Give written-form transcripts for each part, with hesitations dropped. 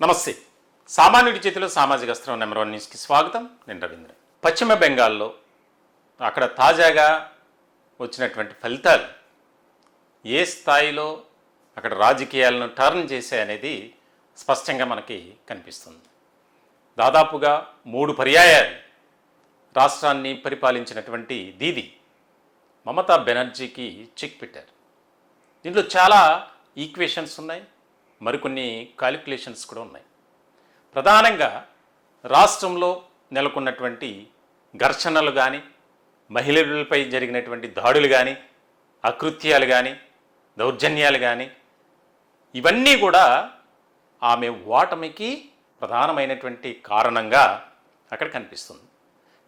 నమస్తే. సామాన్యుడి చేతిలో సామాజిక అస్త్రం నెంబర్ 1 న్యూస్కి స్వాగతం. నేను రవీంద్ర. పశ్చిమ బెంగాల్లో అక్కడ తాజాగా వచ్చినటువంటి ఫలితాలు ఏ స్థాయిలో అక్కడ రాజకీయాలను టర్న్ చేశాయనేది స్పష్టంగా మనకి కనిపిస్తుంది. దాదాపుగా 3 పర్యాయాలు రాష్ట్రాన్ని పరిపాలించినటువంటి దీది మమతా బెనర్జీకి చెక్ పెట్టారు. దీంట్లో చాలా ఈక్వేషన్స్ ఉన్నాయి, మరికొన్ని క్యాలిక్యులేషన్స్ కూడా ఉన్నాయి. ప్రధానంగా రాష్ట్రంలో నెలకొన్నటువంటి ఘర్షణలు కానీ, మహిళలపై జరిగినటువంటి దాడులు కానీ, అకృత్యాలు కానీ, దౌర్జన్యాలు కానీ, ఇవన్నీ కూడా ఆమె ఓటమికి ప్రధానమైనటువంటి కారణంగా అక్కడ కనిపిస్తుంది.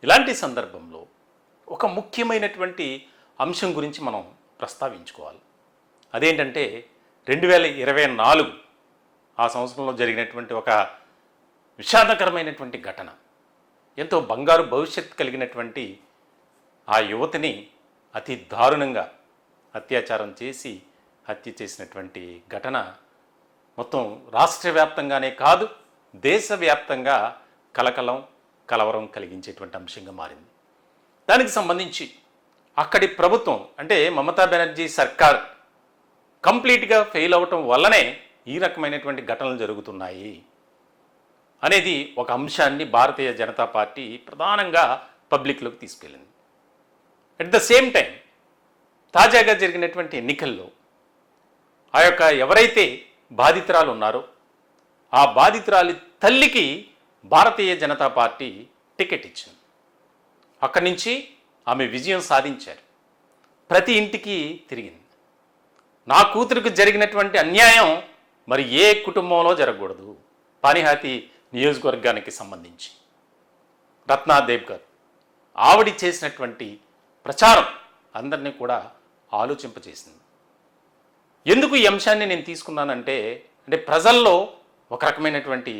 ఇలాంటి సందర్భంలో ఒక ముఖ్యమైనటువంటి అంశం గురించి మనం ప్రస్తావించుకోవాలి. అదేంటంటే 2024 ఆ సంవత్సరంలో జరిగినటువంటి ఒక విషాదకరమైనటువంటి ఘటన. ఎంతో బంగారు భవిష్యత్తు కలిగినటువంటి ఆ యువతిని అతి దారుణంగా అత్యాచారం చేసి హత్య చేసినటువంటి ఘటన మొత్తం రాష్ట్ర వ్యాప్తంగానే కాదు, దేశవ్యాప్తంగా కలవరం కలిగించేటువంటి అంశంగా మారింది. దానికి సంబంధించి అక్కడి ప్రభుత్వం అంటే మమతా బెనర్జీ సర్కార్ కంప్లీట్గా ఫెయిల్ అవటం వల్లనే ఈ రకమైనటువంటి ఘటనలు జరుగుతున్నాయి అనేది ఒక అంశాన్ని భారతీయ జనతా పార్టీ ప్రధానంగా పబ్లిక్లోకి తీసుకెళ్ళింది. అట్ ద సేమ్ టైం తాజాగా జరిగినటువంటి ఎన్నికల్లో ఆ యొక్క ఎవరైతే బాధితురాలు ఉన్నారో ఆ బాధితురాలి తల్లికి భారతీయ జనతా పార్టీ టికెట్ ఇచ్చింది. అక్కడి నుంచి ఆమె విజయం సాధించారు. ప్రతి ఇంటికి తిరిగింది. నా కూతురికి జరిగినటువంటి అన్యాయం మరి ఏ కుటుంబంలో జరగకూడదు. పానిహాతి నియోజకవర్గానికి సంబంధించి రత్నా దేబ్కర్ ఆవిడ చేసినటువంటి ప్రచారం అందరినీ కూడా ఆలోచింపచేసింది. ఎందుకు ఈ అంశాన్ని నేను తీసుకున్నానంటే ప్రజల్లో ఒక రకమైనటువంటి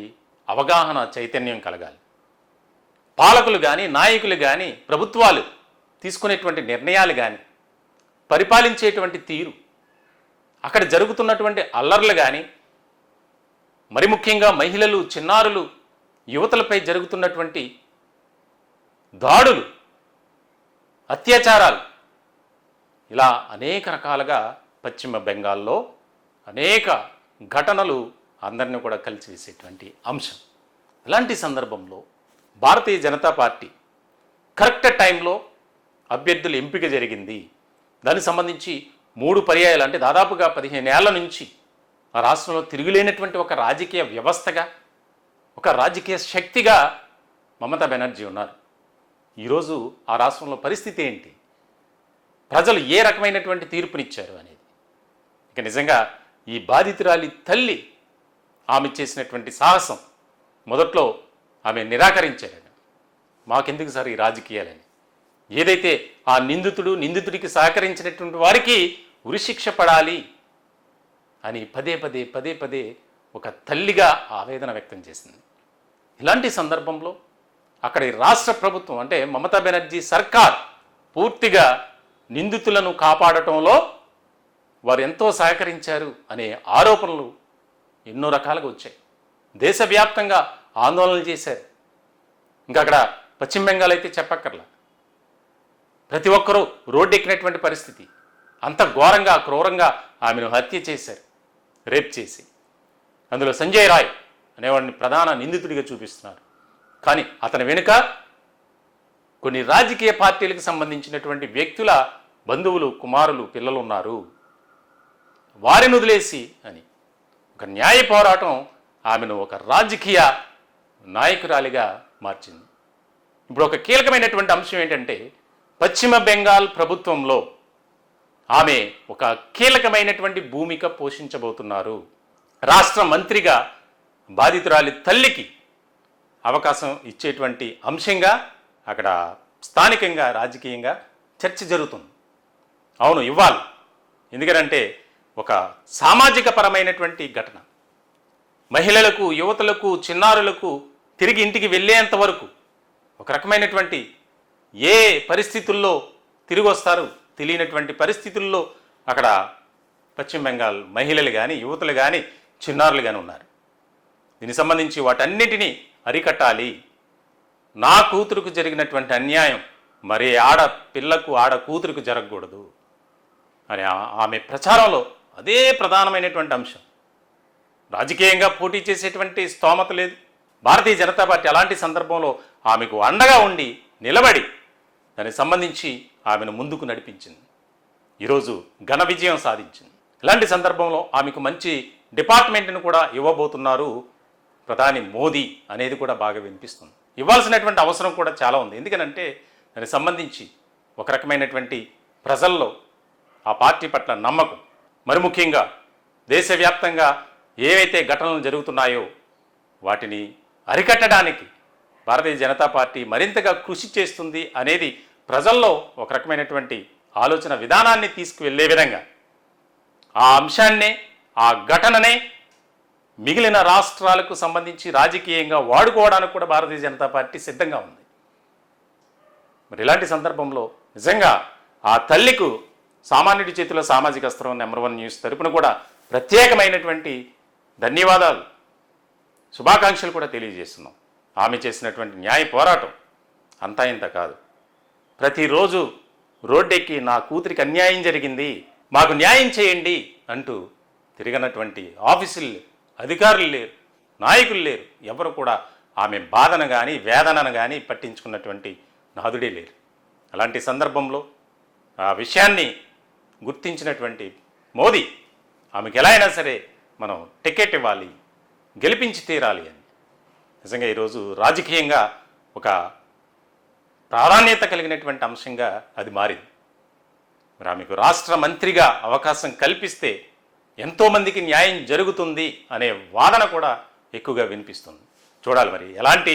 అవగాహన చైతన్యం కలగాలి. పాలకులు కానీ, నాయకులు కానీ, ప్రభుత్వాలు తీసుకునేటువంటి నిర్ణయాలు కానీ, పరిపాలించేటువంటి తీరు, అక్కడ జరుగుతున్నటువంటి అల్లర్లు కానీ, మరి ముఖ్యంగా మహిళలు, చిన్నారులు, యువతలపై జరుగుతున్నటువంటి దాడులు, అత్యాచారాలు, ఇలా అనేక రకాలుగా పశ్చిమ బెంగాల్లో అనేక ఘటనలు అందరినీ కూడా కలిసివేసేటువంటి అంశం. ఇలాంటి సందర్భంలో భారతీయ జనతా పార్టీ కరెక్ట్ టైంలో అభ్యర్థుల ఎంపిక జరిగింది. దానికి సంబంధించి 3 పర్యాయాలు అంటే దాదాపుగా 15 ఏళ్ల నుంచి ఆ రాష్ట్రంలో తిరుగులేనటువంటి ఒక రాజకీయ వ్యవస్థగా, ఒక రాజకీయ శక్తిగా మమతా బెనర్జీ ఉన్నారు. ఈరోజు ఆ రాష్ట్రంలో పరిస్థితి ఏంటి, ప్రజలు ఏ రకమైనటువంటి తీర్పునిచ్చారు అనేది ఇక నిజంగా ఈ బాధితురాలి తల్లి ఆమె చేసినటువంటి సాహసం. మొదట్లో ఆమె నిరాకరించారు. మాకెందుకు సార్ ఈ రాజకీయాలని, ఏదైతే ఆ నిందితుడికి సహకరించినటువంటి వారికి ఉరిశిక్ష పడాలి అని పదే ఒక తల్లిగా ఆవేదన వ్యక్తం చేసింది. ఇలాంటి సందర్భంలో అక్కడి రాష్ట్ర ప్రభుత్వం అంటే మమతా బెనర్జీ సర్కార్ పూర్తిగా నిందితులను కాపాడటంలో వారు ఎంతో సహకరించారు అనే ఆరోపణలు ఎన్నో రకాలుగా వచ్చాయి. దేశవ్యాప్తంగా ఆందోళనలు చేశారు. ఇంకా అక్కడ పశ్చిమ బెంగాల్ అయితే చెప్పక్కర్లా, ప్రతి ఒక్కరూ రోడ్డు ఎక్కినటువంటి పరిస్థితి. అంత ఘోరంగా, క్రూరంగా ఆమెను హత్య చేశారు, రేప్ చేసి. అందులో సంజయ్ రాయ్ అనేవాడిని ప్రధాన నిందితుడిగా చూపిస్తున్నారు. కానీ అతని వెనుక కొన్ని రాజకీయ పార్టీలకు సంబంధించినటువంటి వ్యక్తుల బంధువులు, కుమారులు, పిల్లలు ఉన్నారు. వారిని వదిలేసి అని ఒక న్యాయ పోరాటం ఆమెను ఒక రాజకీయ నాయకురాలిగా మార్చింది. ఇప్పుడు ఒక కీలకమైనటువంటి అంశం ఏంటంటే పశ్చిమ బెంగాల్ ప్రభుత్వంలో ఆమె ఒక కీలకమైనటువంటి భూమిక పోషించబోతున్నారు. రాష్ట్ర మంత్రిగా బాధితురాలి తల్లికి అవకాశం ఇచ్చేటువంటి అంశంగా అక్కడ స్థానికంగా రాజకీయంగా చర్చ జరుగుతుంది. అవును, ఇవ్వాలి. ఎందుకంటే ఒక సామాజిక పరమైనటువంటి ఘటన. మహిళలకు, యువతలకు, చిన్నారులకు తిరిగి ఇంటికి వెళ్ళేంత వరకు ఒక రకమైనటువంటి ఏ పరిస్థితుల్లో తిరిగి వస్తారు తెలియనటువంటి పరిస్థితుల్లో అక్కడ పశ్చిమ బెంగాల్ మహిళలు కానీ, యువతులు కానీ, చిన్నారులు కానీ ఉన్నారు. దీనికి సంబంధించి వాటన్నిటినీ అరికట్టాలి. నా కూతురుకు జరిగినటువంటి అన్యాయం మరి ఆడ కూతురుకు జరగకూడదు అని ఆమె ప్రచారంలో అదే ప్రధానమైనటువంటి అంశం. రాజకీయంగా పోటీ చేసేటువంటి స్తోమత లేదు. భారతీయ జనతా పార్టీ అలాంటి సందర్భంలో ఆమెకు అండగా ఉండి నిలబడి దానికి సంబంధించి ఆమెను ముందుకు నడిపించింది. ఈరోజు ఘన విజయం సాధించింది. ఇలాంటి సందర్భంలో ఆమెకు మంచి డిపార్ట్మెంట్ను కూడా ఇవ్వబోతున్నారు ప్రధాని మోదీ అనేది కూడా బాగా వినిపిస్తుంది. ఇవ్వాల్సినటువంటి అవసరం కూడా చాలా ఉంది. ఎందుకనంటే దానికి సంబంధించి ఒక రకమైనటువంటి ప్రజల్లో ఆ పార్టీ పట్ల నమ్మకం, మరి ముఖ్యంగా దేశవ్యాప్తంగా ఏవైతే ఘటనలు జరుగుతున్నాయో వాటిని అరికట్టడానికి భారతీయ జనతా పార్టీ మరింతగా కృషి చేస్తుంది అనేది ప్రజల్లో ఒక రకమైనటువంటి ఆలోచన విధానాన్ని తీసుకువెళ్ళే విధంగా ఆ అంశాన్నే, ఆ ఘటననే మిగిలిన రాష్ట్రాలకు సంబంధించి రాజకీయంగా వాడుకోవడానికి కూడా భారతీయ జనతా పార్టీ సిద్ధంగా ఉంది. మరి ఇలాంటి సందర్భంలో నిజంగా ఆ తల్లికు సామాన్యుడి చేతిలో సామాజిక అస్త్రం నెంబర్ 1 న్యూస్ తరపున కూడా ప్రత్యేకమైనటువంటి ధన్యవాదాలు, శుభాకాంక్షలు కూడా తెలియజేస్తున్నాం. ఆమె చేసినటువంటి న్యాయ పోరాటం అంతా ఇంత కాదు. ప్రతిరోజు రోడ్డెక్కి నా కూతురికి అన్యాయం జరిగింది, మాకు న్యాయం చేయండి అంటూ తిరిగినటువంటి ఆఫీసులు లేరు, అధికారులు లేరు, నాయకులు లేరు. ఎవరు కూడా ఆమె బాధను కానీ వేదనను కానీ పట్టించుకున్నటువంటి నాదుడే లేరు. అలాంటి సందర్భంలో ఆ విషయాన్ని గుర్తించినటువంటి మోదీ ఆమెకు ఎలా అయినా సరే మనం టికెట్ ఇవ్వాలి, గెలిపించి తీరాలి అని నిజంగా ఈరోజు రాజకీయంగా ఒక ప్రాధాన్యత కలిగినటువంటి అంశంగా అది మారింది. మరి ఆమెకు రాష్ట్ర మంత్రిగా అవకాశం కల్పిస్తే ఎంతోమందికి న్యాయం జరుగుతుంది అనే వాదన కూడా ఎక్కువగా వినిపిస్తుంది. చూడాలి మరి ఎలాంటి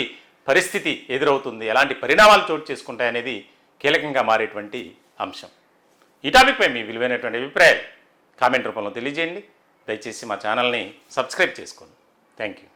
పరిస్థితి ఎదురవుతుంది, ఎలాంటి పరిణామాలు చోటు చేసుకుంటాయనేది కీలకంగా మారేటువంటి అంశం. ఈ టాపిక్పై మీ విలువైనటువంటి అభిప్రాయాలు కామెంట్ రూపంలో తెలియజేయండి. దయచేసి మా ఛానల్ని సబ్స్క్రైబ్ చేసుకోండి. Thank you.